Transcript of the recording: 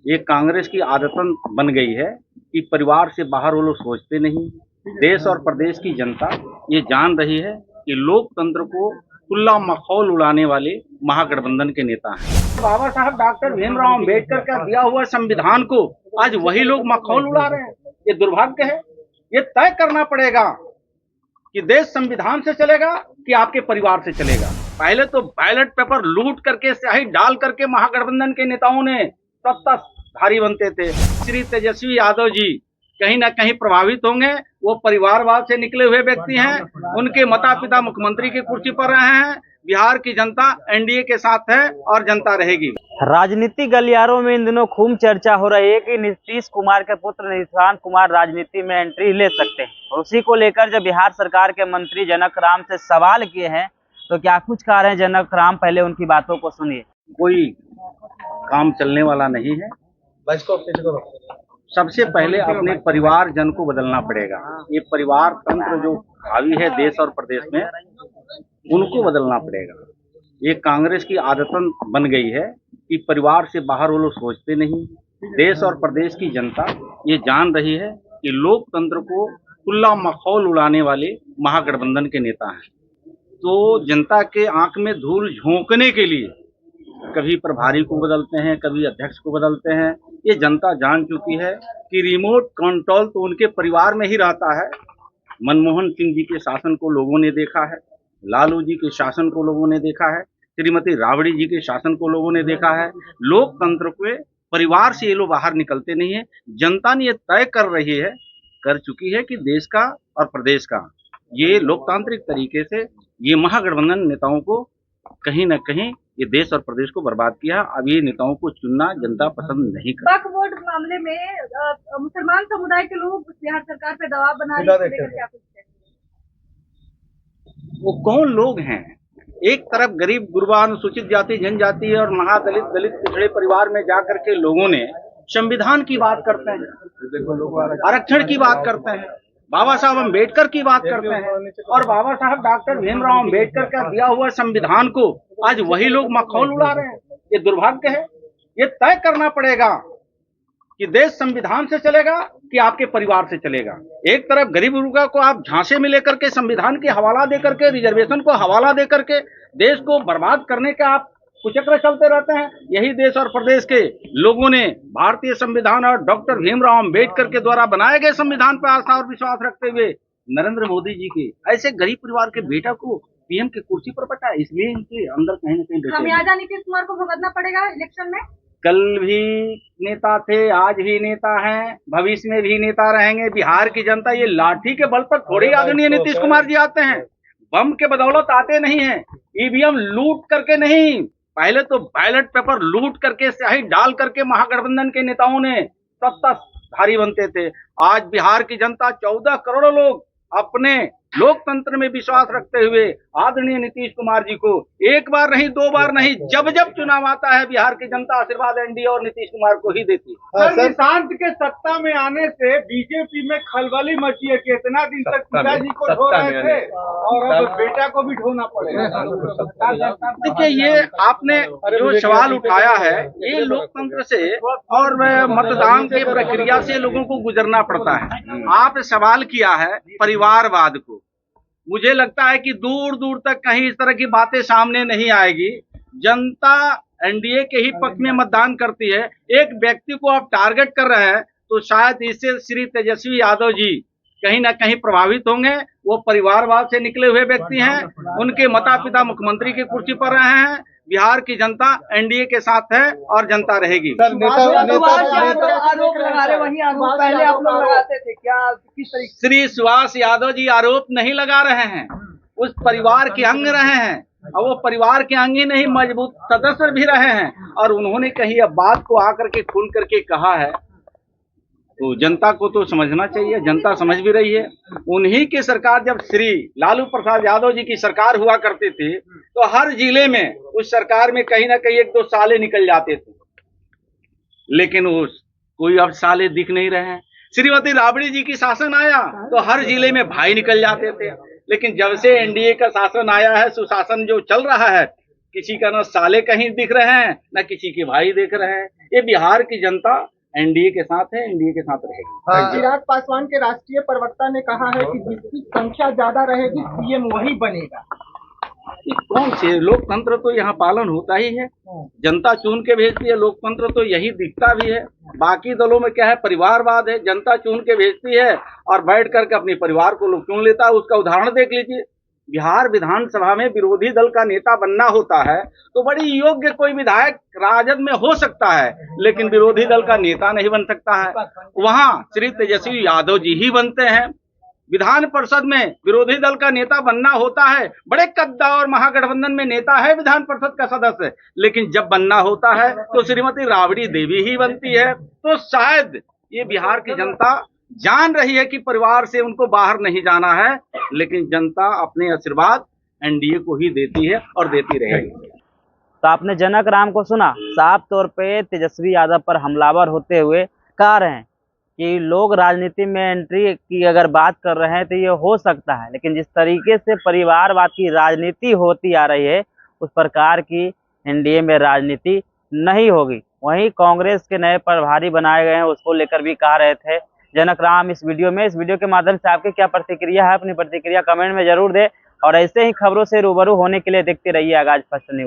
ये कांग्रेस की आदतन बन गई है कि परिवार से बाहर वो लोग सोचते नहीं। देश और प्रदेश की जनता ये जान रही है कि लोकतंत्र को खुला मखौल उड़ाने वाले महागठबंधन के नेता हैं। बाबा साहब डॉक्टर भीमराव अम्बेडकर का दिया हुआ संविधान को आज वही लोग मखौल उड़ा रहे हैं। ये दुर्भाग्य है। ये तय करना पड़ेगा कि देश संविधान से चलेगा कि आपके परिवार से चलेगा। पहले तो बैलेट पेपर लूट करके, स्याही डाल करके महागठबंधन के नेताओं ने सत्ताधारी बनते थे। श्री तेजस्वी यादव जी कहीं ना कहीं प्रभावित होंगे। वो परिवारवाद से निकले हुए व्यक्ति हैं। उनके माता पिता मुख्यमंत्री की कुर्सी पर रहे हैं। बिहार की जनता एनडीए के साथ है और जनता रहेगी। राजनीतिक गलियारों में इन दिनों खूब चर्चा हो रही है कि नीतीश कुमार के पुत्र निशांत कुमार राजनीति में एंट्री ले सकते हैं, और उसी को लेकर जब बिहार सरकार के मंत्री जनक राम से सवाल किए हैं तो क्या कुछ कह रहे हैं जनक राम, पहले उनकी बातों को सुनिए। कोई काम चलने वाला नहीं है। सबसे पहले अपने परिवार जन को बदलना पड़ेगा। ये परिवार तंत्र जो हावी है देश और प्रदेश में, उनको बदलना पड़ेगा। ये कांग्रेस की आदतन बन गई है कि परिवार से बाहर वो लोग सोचते नहीं। देश और प्रदेश की जनता ये जान रही है कि लोकतंत्र को खुला मखौल उड़ाने वाले महागठबंधन के नेता हैं। तो जनता के आंख में धूल झोंकने के लिए कभी प्रभारी को बदलते हैं, कभी अध्यक्ष को बदलते हैं। ये जनता जान चुकी है कि रिमोट कंट्रोल तो उनके परिवार में ही रहता है। मनमोहन सिंह जी के शासन को लोगों ने देखा है, लालू जी के शासन को लोगों ने देखा है, श्रीमती राबड़ी जी के शासन को लोगों ने देखा है। लोकतंत्र के परिवार से ये लोग बाहर निकलते नहीं है। जनता ने ये तय कर चुकी है कि देश का और प्रदेश का ये लोकतांत्रिक तरीके से ये महागठबंधन नेताओं को कहीं न कहीं ये देश और प्रदेश को बर्बाद किया। अब ये नेताओं को चुनना जनता पसंद नहीं करती। वक्फ बोर्ड मामले में मुसलमान समुदाय के लोग बिहार सरकार पे दबाव बना रहे हैं। वो कौन लोग हैं? एक तरफ गरीब गुरबा अनुसूचित जाति जनजाति और महादलित दलित पिछड़े परिवार में जाकर के लोगों ने संविधान की बात करते हैं, आरक्षण की बात करते हैं, बाबा साहब अम्बेडकर की बात करते हैं, और बाबा साहब डॉक्टर भीमराव अम्बेडकर का दिया हुआ संविधान को आज वही लोग मखौल उड़ा रहे हैं। ये दुर्भाग्य है। ये तय करना पड़ेगा कि देश संविधान से चलेगा कि आपके परिवार से चलेगा। एक तरफ गरीब गुरबा को आप झांसे में लेकर के संविधान के हवाला देकर के, रिजर्वेशन को हवाला देकर के देश को बर्बाद करने का आप कुचक्र चलते रहते हैं। यही देश और प्रदेश के लोगों ने भारतीय संविधान और डॉक्टर भीमराव अम्बेडकर के द्वारा बनाए गए संविधान पर आस्था और विश्वास रखते हुए नरेंद्र मोदी जी के ऐसे गरीब परिवार के बेटा को पीएम की कुर्सी पर बैठा, इसलिए इनके अंदर कहीं न कहीं खामियाजा नीतीश कुमार को भुगतना पड़ेगा इलेक्शन में। कल भी नेता थे, आज भी नेता हैं, भविष्य में भी नेता रहेंगे। बिहार की जनता ये लाठी के बल पर थोड़ी आदरणीय नीतीश कुमार जी आते हैं, बम के बदौलत आते नहीं हैं, ईवीएम लूट करके नहीं। पहले तो बैलेट पेपर लूट करके, स्याही डाल करके महागठबंधन के नेताओं ने सत्ताधारी बनते थे। आज बिहार की जनता 14 करोड़ लोग अपने लोकतंत्र में विश्वास रखते हुए आदरणीय नीतीश कुमार जी को एक बार नहीं, 2 बार नहीं, जब जब चुनाव आता है बिहार की जनता आशीर्वाद एनडीए और नीतीश कुमार को ही देती है। निशांत के सत्ता में आने से बीजेपी में खलबली मची है कि इतना दिन तक पिताजी को ढो रहे थे और अब बेटा को भी ढोना पड़ेगा। देखिए, ये आपने जो सवाल उठाया है, ये लोकतंत्र से और मतदान की प्रक्रिया से लोगों को गुजरना पड़ता है। आपने सवाल किया है परिवारवाद को। मुझे लगता है कि दूर दूर तक कहीं इस तरह की बातें सामने नहीं आएगी। जनता एनडीए के ही पक्ष में मतदान करती है। एक व्यक्ति को आप टारगेट कर रहे हैं तो शायद इससे श्री तेजस्वी यादव जी कहीं ना कहीं प्रभावित होंगे। वो परिवारवाद से निकले हुए व्यक्ति हैं। उनके माता पिता मुख्यमंत्री की कुर्सी पर रहे हैं। बिहार की जनता एनडीए के साथ है और जनता रहेगी। आरोप लगा रहे, वही आरोप पहले आप लोग लगाते थे, क्या किस तरीके? श्री सुभाष यादव जी आरोप नहीं लगा रहे हैं, उस परिवार के अंग रहे हैं, और वो परिवार के अंग ही नहीं, मजबूत सदस्य भी रहे हैं। और उन्होंने कहीं अब बात को आकर के खुल करके कहा है तो जनता को तो समझना चाहिए। जनता समझ भी रही है। उन्हीं की सरकार, जब श्री लालू प्रसाद यादव जी की सरकार हुआ करती थी, तो हर जिले में उस सरकार में कहीं ना कहीं 1-2 साले निकल जाते थे, लेकिन वो कोई अब साले दिख नहीं रहे हैं। श्रीमती राबड़ी जी की शासन आया तो हर जिले में भाई निकल जाते थे, लेकिन जब से एनडीए का शासन आया है, सुशासन जो चल रहा है, किसी का ना साले कहीं दिख रहे हैं, ना किसी के भाई दिख रहे हैं। ये बिहार की जनता एनडीए के साथ है, एनडीए के साथ रहेगी। चिराग पासवान के राष्ट्रीय प्रवक्ता ने कहा है कि जिसकी संख्या ज्यादा रहेगी सीएम वही बनेगा। ये कौन से लोकतंत्र तो यहाँ पालन होता ही है, जनता चुन के भेजती है, लोकतंत्र तो यही दिखता भी है। बाकी दलों में क्या है, परिवारवाद है, जनता चुन के भेजती है और बैठ करके अपने परिवार को लोग चुन लेता है। उसका उदाहरण देख लीजिए, बिहार विधानसभा में विरोधी दल का नेता बनना होता है तो बड़ी योग्य कोई विधायक राजद में हो सकता है, लेकिन विरोधी दल का नेता नहीं बन सकता है। वहां श्री तेजस्वी यादव जी ही बनते हैं। विधान परिषद में विरोधी दल का नेता बनना होता है, बड़े कद्दा और महागठबंधन में नेता है विधान परिषद का सदस्य, लेकिन जब बनना होता है तो श्रीमती राबड़ी देवी ही बनती है। तो शायद ये बिहार की जनता जान रही है कि परिवार से उनको बाहर नहीं जाना है, लेकिन जनता अपने आशीर्वाद एनडीए को ही देती है और देती रहेगी। तो आपने जनक राम को सुना, साफ तौर पे तेजस्वी यादव पर हमलावर होते हुए कह रहे हैं कि लोग राजनीति में एंट्री की अगर बात कर रहे हैं तो ये हो सकता है, लेकिन जिस तरीके से परिवारवाद की राजनीति होती आ रही है उस प्रकार की एनडीए में राजनीति नहीं होगी। वहीं कांग्रेस के नए प्रभारी बनाए गए हैं, उसको लेकर भी कह रहे थे जनक राम इस वीडियो के माध्यम से आपकी क्या प्रतिक्रिया है, अपनी प्रतिक्रिया कमेंट में जरूर दें और ऐसे ही खबरों से रूबरू होने के लिए देखते रहिए आगाज फर्स्ट न्यूज।